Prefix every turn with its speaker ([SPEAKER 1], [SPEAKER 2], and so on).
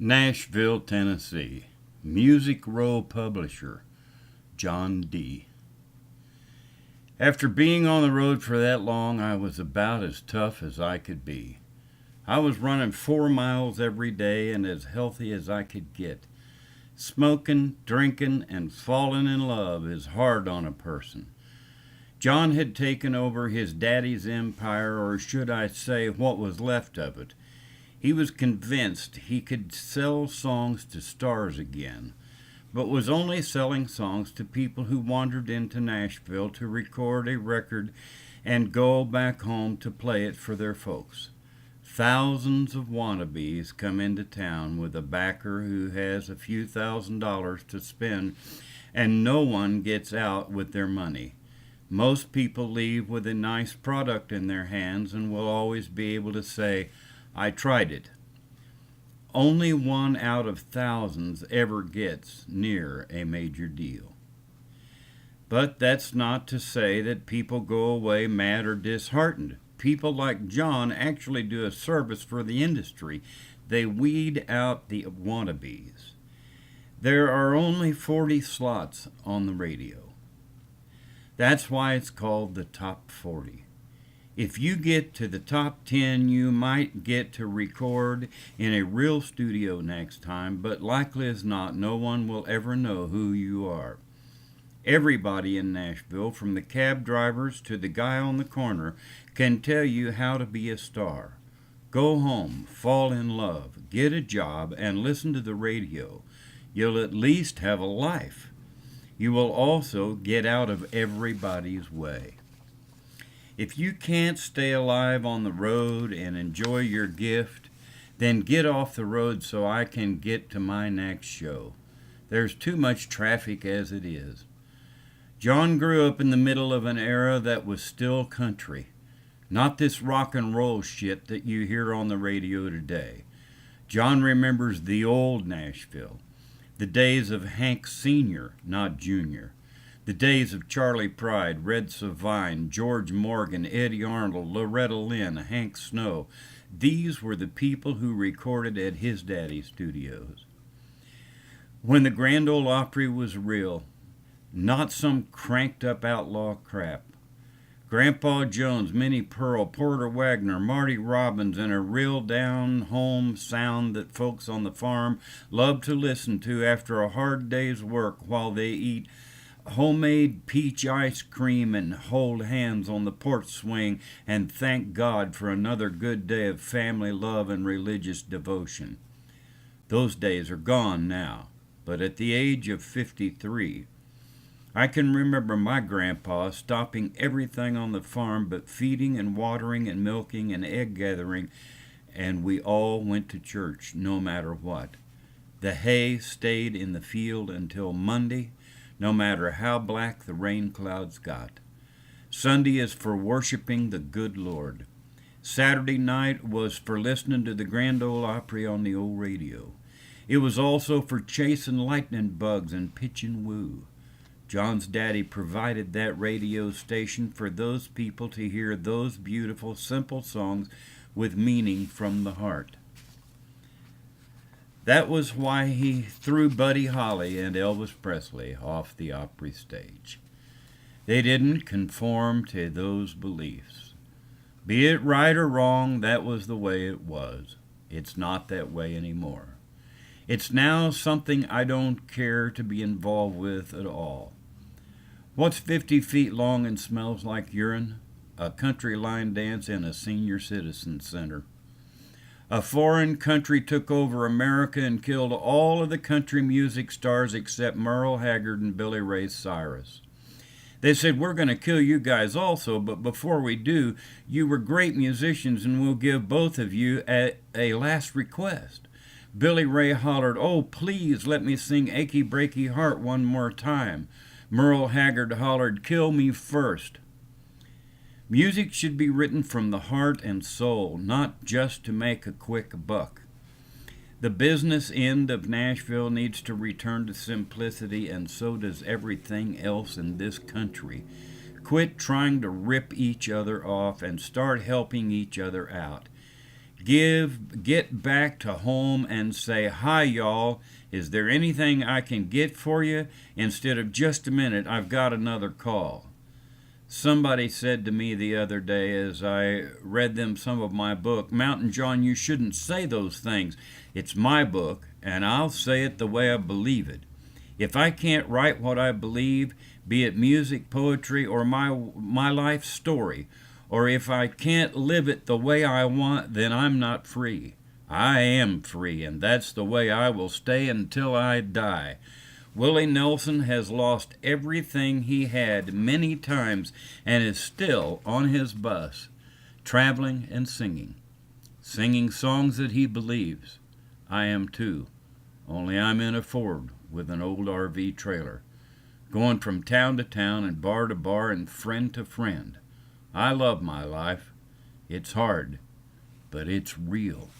[SPEAKER 1] Nashville, Tennessee. Music Row publisher, John D. After being on the road for that long, I was about as tough as I could be. I was running 4 miles every day and as healthy as I could get. Smoking, drinking, and falling in love is hard on a person. John had taken over his daddy's empire, or should I say, what was left of it. He was convinced he could sell songs to stars again, but was only selling songs to people who wandered into Nashville to record a record and go back home to play it for their folks. Thousands of wannabes come into town with a backer who has a few $1,000s to spend, and no one gets out with their money. Most people leave with a nice product in their hands and will always be able to say, "I tried it." Only one out of thousands ever gets near a major deal. But that's not to say that people go away mad or disheartened. People like John actually do a service for the industry. They weed out the wannabes. There are only 40 slots on the radio. That's why it's called the Top 40. If you get to the top 10, you might get to record in a real studio next time, but likely as not, no one will ever know who you are. Everybody in Nashville, from the cab drivers to the guy on the corner, can tell you how to be a star. Go home, fall in love, get a job, and listen to the radio. You'll at least have a life. You will also get out of everybody's way. If you can't stay alive on the road and enjoy your gift, then get off the road so I can get to my next show. There's too much traffic as it is. John grew up in the middle of an era that was still country, not this rock and roll shit that you hear on the radio today. John remembers the old Nashville, the days of Hank Sr., not Jr., the days of Charlie Pride, Red Savine, George Morgan, Eddie Arnold, Loretta Lynn, Hank Snow. These were the people who recorded at his daddy's studios. When the Grand Ole Opry was real, not some cranked-up outlaw crap. Grandpa Jones, Minnie Pearl, Porter Wagner, Marty Robbins, and a real down-home sound that folks on the farm love to listen to after a hard day's work while they eat homemade peach ice cream and hold hands on the porch swing and thank God for another good day of family love and religious devotion. Those days are gone now, but at the age of 53, I can remember my grandpa stopping everything on the farm but feeding and watering and milking and egg gathering, and we all went to church no matter what. The hay stayed in the field until Monday, no matter how black the rain clouds got. Sunday is for worshiping the good Lord. Saturday night was for listening to the Grand Ole Opry on the old radio. It was also for chasing lightning bugs and pitching woo. John's daddy provided that radio station for those people to hear those beautiful, simple songs with meaning from the heart. That was why he threw Buddy Holly and Elvis Presley off the Opry stage. They didn't conform to those beliefs. Be it right or wrong, that was the way it was. It's not that way anymore. It's now something I don't care to be involved with at all. What's 50 feet long and smells like urine? A country line dance in a senior citizen center. A foreign country took over America and killed all of the country music stars except Merle Haggard and Billy Ray Cyrus. They said, "We're going to kill you guys also, but before we do, you were great musicians and we'll give both of you a last request." Billy Ray hollered, "Oh, please let me sing Achy Breaky Heart one more time." Merle Haggard hollered, "Kill me first." Music should be written from the heart and soul, not just to make a quick buck. The business end of Nashville needs to return to simplicity, and so does everything else in this country. Quit trying to rip each other off and start helping each other out. Get back to home and say, "Hi, y'all. Is there anything I can get for you?" instead of "Just a minute, I've got another call." Somebody said to me the other day as I read them some of my book, "Mountain John, you shouldn't say those things. It's my book, and I'll say it the way I believe it. If I can't write what I believe, be it music, poetry, or my life story, or if I can't live it the way I want, then I'm not free. I am free, and that's the way I will stay until I die." Willie Nelson has lost everything he had many times and is still on his bus, traveling and singing songs that he believes. I am too, only I'm in a Ford with an old RV trailer, going from town to town and bar to bar and friend to friend. I love my life. It's hard, but it's real.